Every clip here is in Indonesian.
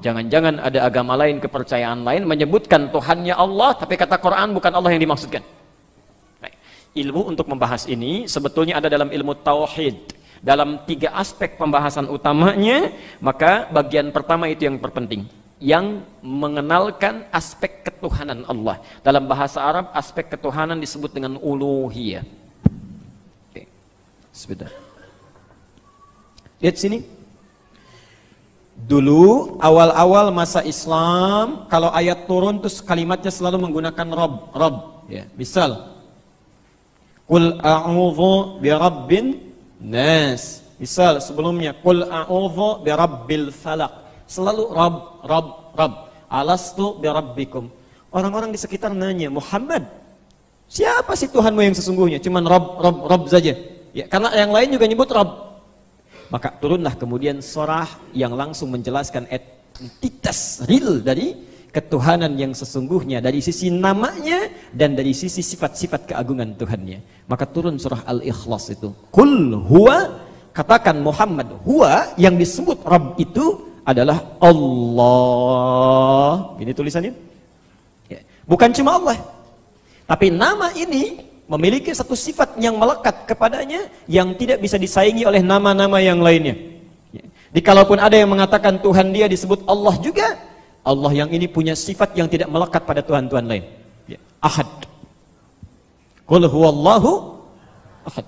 Jangan-jangan ada agama lain, kepercayaan lain menyebutkan Tuhannya Allah, tapi kata Quran bukan Allah yang dimaksudkan. Nah, ilmu untuk membahas ini sebetulnya ada dalam ilmu tauhid. Dalam 3 aspek pembahasan utamanya, maka bagian pertama itu yang terpenting, yang mengenalkan aspek ketuhanan Allah. Dalam bahasa Arab, aspek ketuhanan disebut dengan uluhiyah. Oke, sebentar. Lihat sini. Dulu awal-awal masa Islam, kalau ayat turun terus kalimatnya selalu menggunakan Rabb. Ya, misal, Qul a'udzu birabbin nas. Misal sebelumnya, Qul a'udzu birabbil falaq. Selalu Rabb. Alastu birabbikum. Orang-orang di sekitar nanya, Muhammad, siapa sih Tuhanmu yang sesungguhnya? Cuman Rabb saja. Ya, karena yang lain juga nyebut Rabb. Maka turunlah kemudian surah yang langsung menjelaskan entitas real dari ketuhanan yang sesungguhnya, dari sisi namanya dan dari sisi sifat-sifat keagungan Tuhannya. Maka turun surah Al-Ikhlas itu. Qul huwa, katakan Muhammad, huwa yang disebut Rabb itu adalah Allah. Ini tulisannya. Ya. Bukan cuma Allah, tapi nama ini memiliki satu sifat yang melekat kepadanya yang tidak bisa disaingi oleh nama-nama yang lainnya. Jadi kalaupun ada yang mengatakan Tuhan dia disebut Allah juga, Allah yang ini punya sifat yang tidak melekat pada Tuhan-Tuhan lain. Ya. Ahad. Qul huwallahu ahad.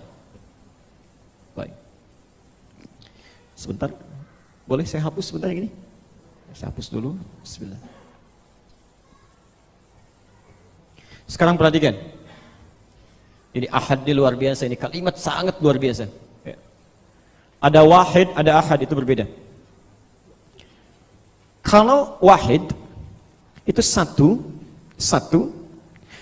Baik. Sebentar. Boleh saya hapus sebentar yang ini? Saya hapus dulu. Bismillah. Sekarang perhatikan. Ini ahad ini luar biasa, ini kalimat sangat luar biasa. Ya. Ada wahid, ada ahad, itu berbeda. Kalau wahid itu satu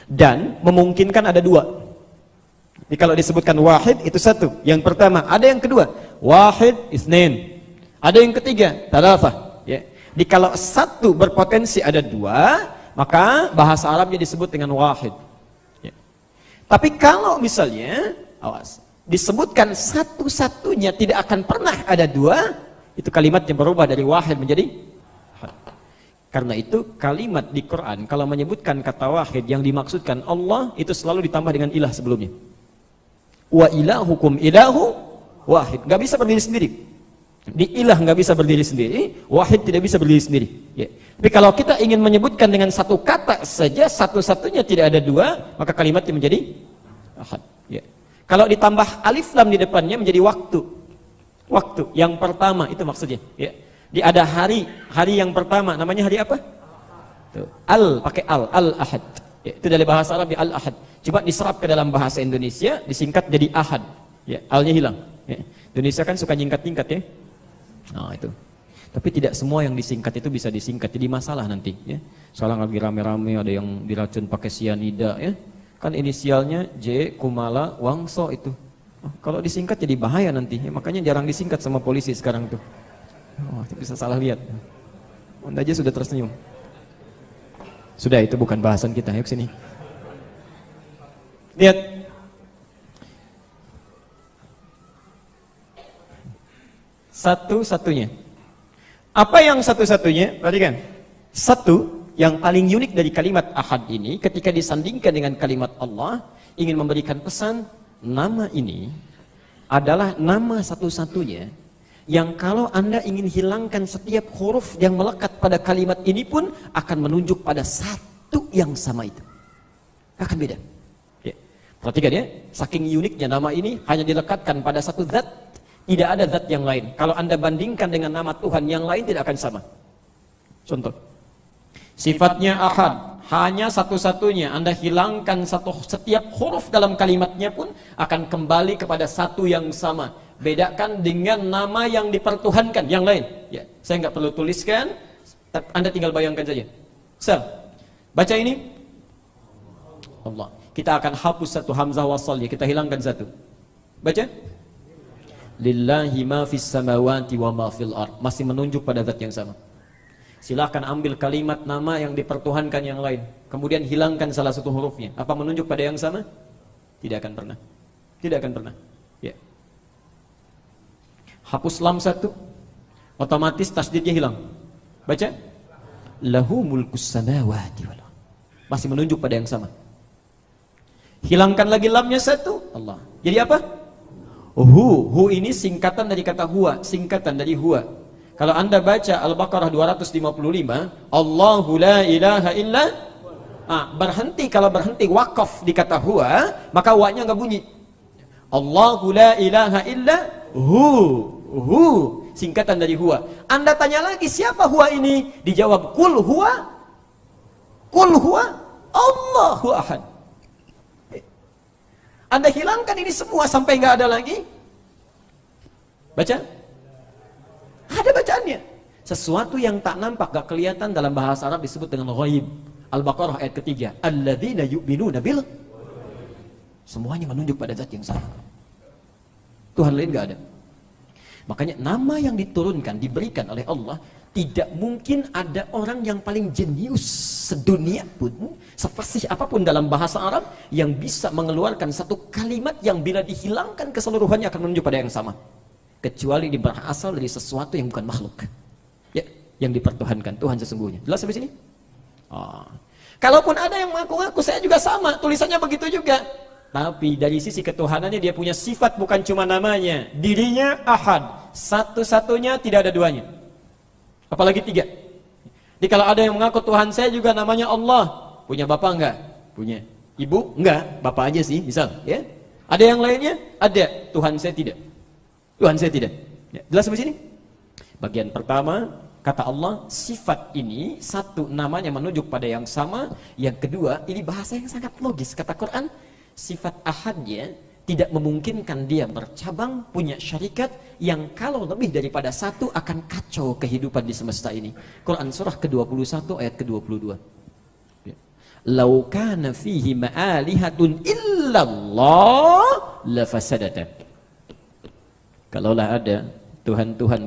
dan memungkinkan ada 2. Jadi kalau disebutkan wahid itu satu, yang pertama. Ada yang kedua, wahid isnin. Ada yang ketiga, thalathah. Ya. Jadi kalau satu berpotensi ada 2, maka bahasa Arabnya disebut dengan wahid. Tapi kalau misalnya, awas, disebutkan satu-satunya tidak akan pernah ada 2, itu kalimatnya berubah dari wahid menjadi ahad. Karena itu kalimat di Quran kalau menyebutkan kata wahid yang dimaksudkan Allah itu selalu ditambah dengan ilah sebelumnya. Wa ilahukum ilahu wahid, nggak bisa berdiri sendiri. Di ilah nggak bisa berdiri sendiri, wahid tidak bisa berdiri sendiri. Ya. Tapi kalau kita ingin menyebutkan dengan satu kata saja, satu-satunya tidak ada 2, maka kalimatnya menjadi ahad. Ya. Kalau ditambah alif lam di depannya menjadi waktu. Waktu yang pertama itu maksudnya. Ya. Di ada hari yang pertama namanya hari apa? Tuh. Pakai al ahad. Ya. Itu dari bahasa Arab al ahad. Coba diserap ke dalam bahasa Indonesia, disingkat jadi ahad. Ya. Alnya hilang. Ya. Indonesia kan suka nyingkat-nyingkat ya. Nah itu. Tapi tidak semua yang disingkat itu bisa disingkat, jadi masalah nanti ya. Sekarang lagi rame-rame ada yang diracun pakai sianida ya. Kan inisialnya J Kumala Wangso itu. Kalau disingkat jadi bahaya nanti ya. Makanya jarang disingkat sama polisi sekarang tuh. Itu bisa salah lihat. Anda aja sudah tersenyum. Sudah, itu bukan bahasan kita. Yuk sini. Lihat. Satu-satunya. Apa yang satu-satunya? Perhatikan. Satu yang paling unik dari kalimat ahad ini ketika disandingkan dengan kalimat Allah ingin memberikan pesan, nama ini adalah nama satu-satunya yang kalau Anda ingin hilangkan setiap huruf yang melekat pada kalimat ini pun akan menunjuk pada satu yang sama itu. Akan beda. Ya. Perhatikan ya, saking uniknya nama ini hanya dilekatkan pada satu zat. Tidak ada zat yang lain. Kalau Anda bandingkan dengan nama Tuhan yang lain tidak akan sama. Contoh. Sifatnya ahad, hanya satu-satunya. Anda hilangkan setiap huruf dalam kalimatnya pun akan kembali kepada satu yang sama. Bedakan dengan nama yang dipertuhankan yang lain. Ya, saya nggak perlu tuliskan, Anda tinggal bayangkan saja. Baca ini. Allah. Kita akan hapus satu hamzah wasal ya, kita hilangkan satu. Baca. Lillahi ma fis samawati wa ma fil ard. Masih menunjuk pada zat yang sama. Silahkan ambil kalimat nama yang dipertuhankan yang lain, kemudian hilangkan salah satu hurufnya. Apa menunjuk pada yang sama? Tidak akan pernah. Tidak akan pernah. Ya. Hapus lam satu, otomatis tasdidnya hilang. Baca. Lahu mulkus samawati wal ardh. Masih menunjuk pada yang sama. Hilangkan lagi lamnya satu, Allah. Jadi apa? Hu ini singkatan dari kata huwa, singkatan dari huwa. Kalau Anda baca Al-Baqarah 255, Allahu la ilaha illa, berhenti, kalau berhenti wakaf di kata huwa, maka wa-nya enggak bunyi. Allahu la ilaha illa hu, singkatan dari huwa. Anda tanya lagi, siapa huwa ini? Dijawab, kul huwa Allahu ahad. Anda hilangkan ini semua sampai nggak ada lagi. Baca. Ada bacaannya. Sesuatu yang tak nampak, gak kelihatan, dalam bahasa Arab disebut dengan ghaib. Al-Baqarah ayat ketiga. Alladzina yu'minuna bil. Semuanya menunjuk pada zat yang sama. Tuhan lain gak ada. Makanya nama yang diturunkan, diberikan oleh Allah, tidak mungkin ada orang yang paling jenius sedunia pun, sefasih apapun dalam bahasa Arab, yang bisa mengeluarkan satu kalimat yang bila dihilangkan keseluruhannya akan menunjuk pada yang sama. Kecuali dia berasal dari sesuatu yang bukan makhluk, ya, yang dipertuhankan, Tuhan sesungguhnya. Jelas sampai sini? Kalaupun ada yang mengaku-ngaku saya juga sama, tulisannya begitu juga, tapi dari sisi ketuhanannya dia punya sifat, bukan cuma namanya. Dirinya ahad, satu-satunya, tidak ada duanya, apalagi tiga. Jadi kalau ada yang mengaku Tuhan saya juga namanya Allah, punya bapak enggak? Punya. Ibu? Enggak, bapak aja sih, misal, ya. Ada yang lainnya? Ada. Tuhan saya tidak. Tuhan saya tidak. Ya, jelas sampai sini? Bagian pertama, kata Allah, sifat ini satu, namanya menunjuk pada yang sama. Yang kedua, ini bahasa yang sangat logis. Kata Quran, sifat ahadnya tidak memungkinkan dia bercabang, punya syarikat yang kalau lebih daripada satu akan kacau kehidupan di semesta ini. Quran surah ke-21 ayat ke-22. Lau kana fihi ma'alihatun illallah lafasadata. Kalaulah ada Tuhan-Tuhan